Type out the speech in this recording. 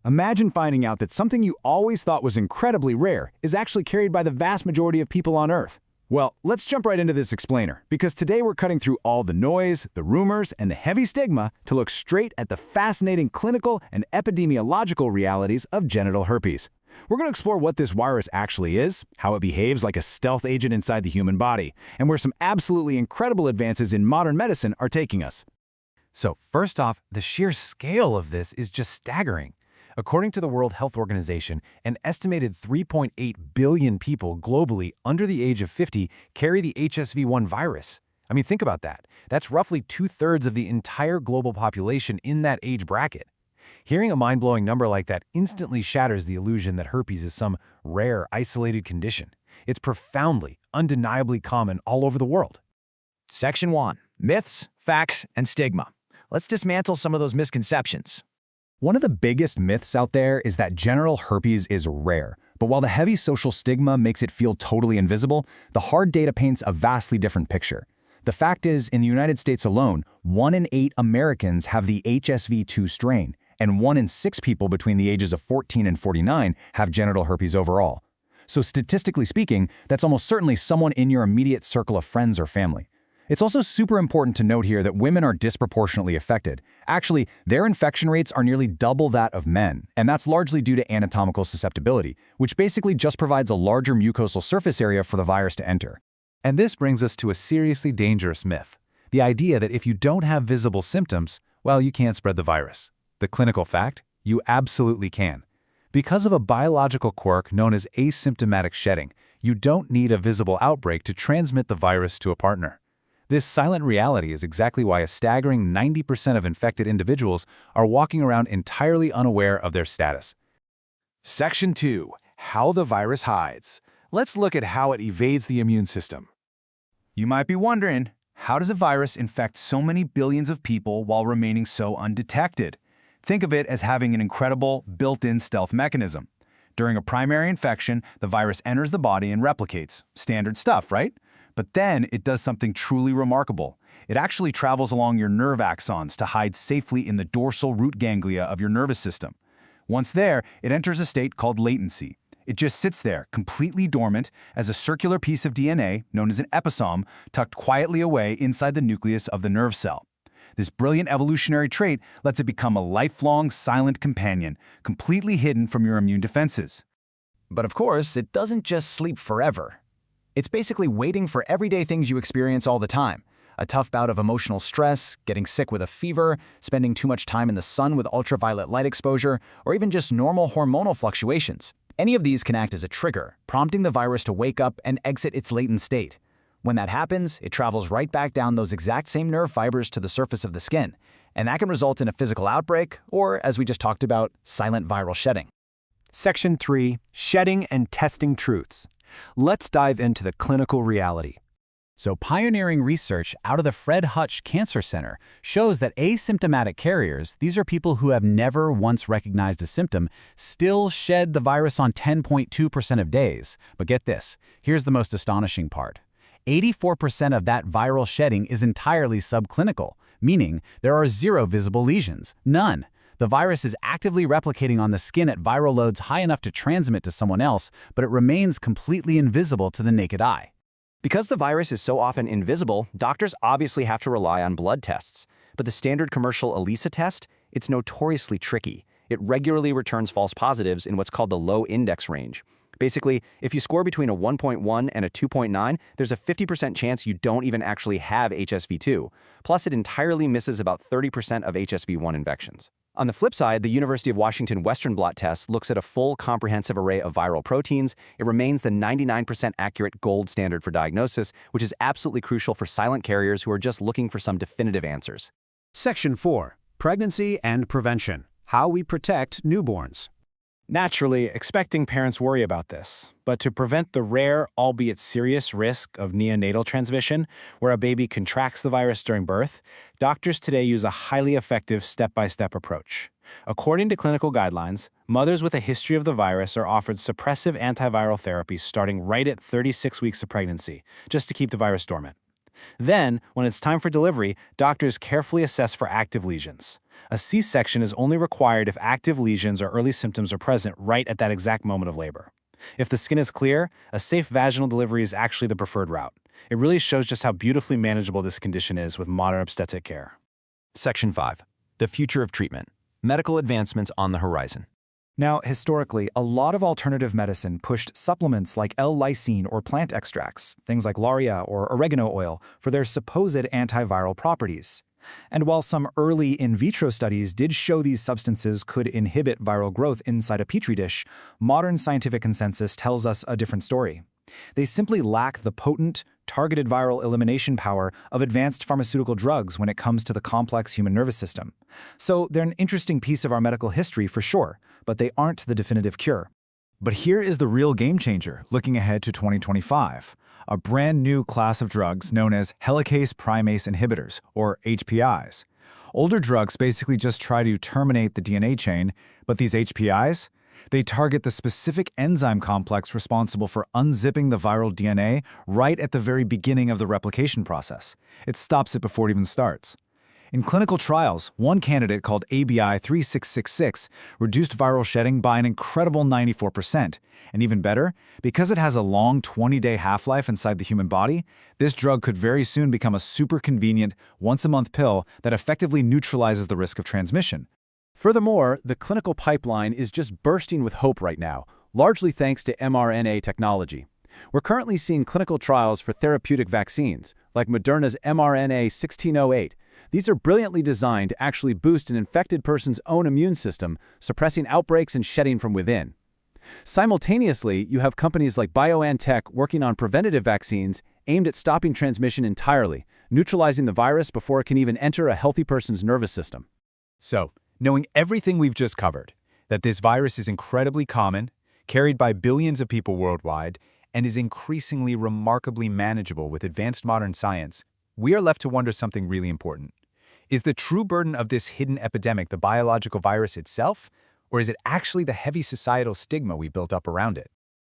Imagine finding out that something you always thought was incredibly rare is actually carried by the vast majority of people on Earth. Well, let's jump right into this explainer, because today we're cutting through all the noise, the rumors, and the heavy stigma to look straight at the fascinating clinical and epidemiological realities of genital herpes. We're going to explore what this virus actually is, how it behaves like a stealth agent inside the human body, and where some absolutely incredible advances in modern medicine are taking us. So first off, the sheer scale of this is just staggering. According to the World Health Organization, an estimated 3.8 billion people globally under the age of 50 carry the HSV-1 virus. I mean, think about that. That's roughly 2/3 of the entire global population in that age bracket. Hearing a mind-blowing number like that instantly shatters the illusion that herpes is some rare, isolated condition. It's profoundly, undeniably common all over the world. Section 1. Myths, Facts, and Stigma. Let's dismantle some of those misconceptions. One of the biggest myths out there is that genital herpes is rare. But while the heavy social stigma makes it feel totally invisible, the hard data paints a vastly different picture. The fact is, in the United States alone, 1 in 8 Americans have the HSV-2 strain, and 1 in 6 people between the ages of 14 and 49 have genital herpes overall. So statistically speaking, that's almost certainly someone in your immediate circle of friends or family. It's also super important to note here that women are disproportionately affected. Actually, their infection rates are nearly double that of men, and that's largely due to anatomical susceptibility, which basically just provides a larger mucosal surface area for the virus to enter. And this brings us to a seriously dangerous myth. The idea that if you don't have visible symptoms, well, you can't spread the virus. The clinical fact? You absolutely can. Because of a biological quirk known as asymptomatic shedding, you don't need a visible outbreak to transmit the virus to a partner. This silent reality is exactly why a staggering 90% of infected individuals are walking around entirely unaware of their status. Section 2. How the virus hides. Let's look at how it evades the immune system. You might be wondering, how does a virus infect so many billions of people while remaining so undetected? Think of it as having an incredible built-in stealth mechanism. During a primary infection, the virus enters the body and replicates. Standard stuff, right? But then it does something truly remarkable. It actually travels along your nerve axons to hide safely in the dorsal root ganglia of your nervous system. Once there, it enters a state called latency. It just sits there, completely dormant, as a circular piece of DNA, known as an episome, tucked quietly away inside the nucleus of the nerve cell. This brilliant evolutionary trait lets it become a lifelong, silent companion, completely hidden from your immune defenses. But of course, it doesn't just sleep forever. It's basically waiting for everyday things you experience all the time. A tough bout of emotional stress, getting sick with a fever, spending too much time in the sun with ultraviolet light exposure, or even just normal hormonal fluctuations. Any of these can act as a trigger, prompting the virus to wake up and exit its latent state. When that happens, it travels right back down those exact same nerve fibers to the surface of the skin, and that can result in a physical outbreak, or, as we just talked about, silent viral shedding. Section 3. Shedding and Testing Truths. Let's dive into the clinical reality. So pioneering research out of the Fred Hutch Cancer Center shows that asymptomatic carriers, these are people who have never once recognized a symptom, still shed the virus on 10.2% of days. But get this, here's the most astonishing part. 84% of that viral shedding is entirely subclinical, meaning there are 0 visible lesions, none. The virus is actively replicating on the skin at viral loads high enough to transmit to someone else, but it remains completely invisible to the naked eye. Because the virus is so often invisible, doctors obviously have to rely on blood tests. But the standard commercial ELISA test, it's notoriously tricky. It regularly returns false positives in what's called the low index range. Basically, if you score between a 1.1 and a 2.9, there's a 50% chance you don't even actually have HSV-2. Plus, it entirely misses about 30% of HSV-1 infections. On the flip side, the University of Washington Western blot test looks at a full comprehensive array of viral proteins. It remains the 99% accurate gold standard for diagnosis, which is absolutely crucial for silent carriers who are just looking for some definitive answers. Section 4. Pregnancy and Prevention. How we protect newborns. Naturally, expecting parents worry about this, but to prevent the rare, albeit serious risk of neonatal transmission, where a baby contracts the virus during birth, doctors today use a highly effective step-by-step approach. According to clinical guidelines, mothers with a history of the virus are offered suppressive antiviral therapy starting right at 36 weeks of pregnancy, just to keep the virus dormant. Then, when it's time for delivery, doctors carefully assess for active lesions. A C-section is only required if active lesions or early symptoms are present right at that exact moment of labor. If the skin is clear, a safe vaginal delivery is actually the preferred route. It really shows just how beautifully manageable this condition is with modern obstetric care. Section 5. The future of treatment. Medical advancements on the horizon. Now, historically, a lot of alternative medicine pushed supplements like L-lysine or plant extracts, things like lauria or oregano oil, for their supposed antiviral properties. And while some early in vitro studies did show these substances could inhibit viral growth inside a petri dish, modern scientific consensus tells us a different story. They simply lack the potent, targeted viral elimination power of advanced pharmaceutical drugs when it comes to the complex human nervous system. So they're an interesting piece of our medical history for sure, but they aren't the definitive cure. But here is the real game changer, looking ahead to 2025. A brand new class of drugs known as helicase primase inhibitors, or HPIs. Older drugs basically just try to terminate the DNA chain, but these HPIs, they target the specific enzyme complex responsible for unzipping the viral DNA right at the very beginning of the replication process. It stops it before it even starts. In clinical trials, one candidate called ABI 3666 reduced viral shedding by an incredible 94%. And even better, because it has a long 20-day half-life inside the human body, this drug could very soon become a super convenient, once-a-month pill that effectively neutralizes the risk of transmission. Furthermore, the clinical pipeline is just bursting with hope right now, largely thanks to mRNA technology. We're currently seeing clinical trials for therapeutic vaccines, like Moderna's mRNA 1608. These are brilliantly designed to actually boost an infected person's own immune system, suppressing outbreaks and shedding from within. Simultaneously, you have companies like BioNTech working on preventative vaccines aimed at stopping transmission entirely, neutralizing the virus before it can even enter a healthy person's nervous system. So, knowing everything we've just covered, that this virus is incredibly common, carried by billions of people worldwide, and is increasingly remarkably manageable with advanced modern science, we are left to wonder something really important. Is the true burden of this hidden epidemic the biological virus itself, or is it actually the heavy societal stigma we built up around it?